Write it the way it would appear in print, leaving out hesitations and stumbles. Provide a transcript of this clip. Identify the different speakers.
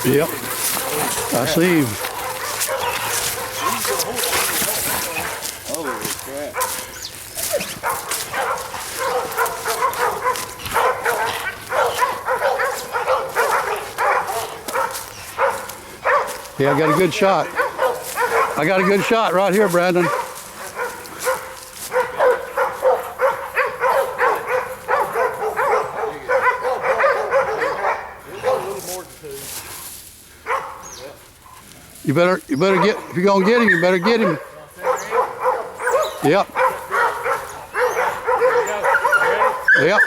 Speaker 1: Yep. I see him.
Speaker 2: Holy crap.
Speaker 1: Yeah, I got a good shot. I got a good shot right here, Brandon. You better get, if you're gonna get him, you better get him. Yep. Yep.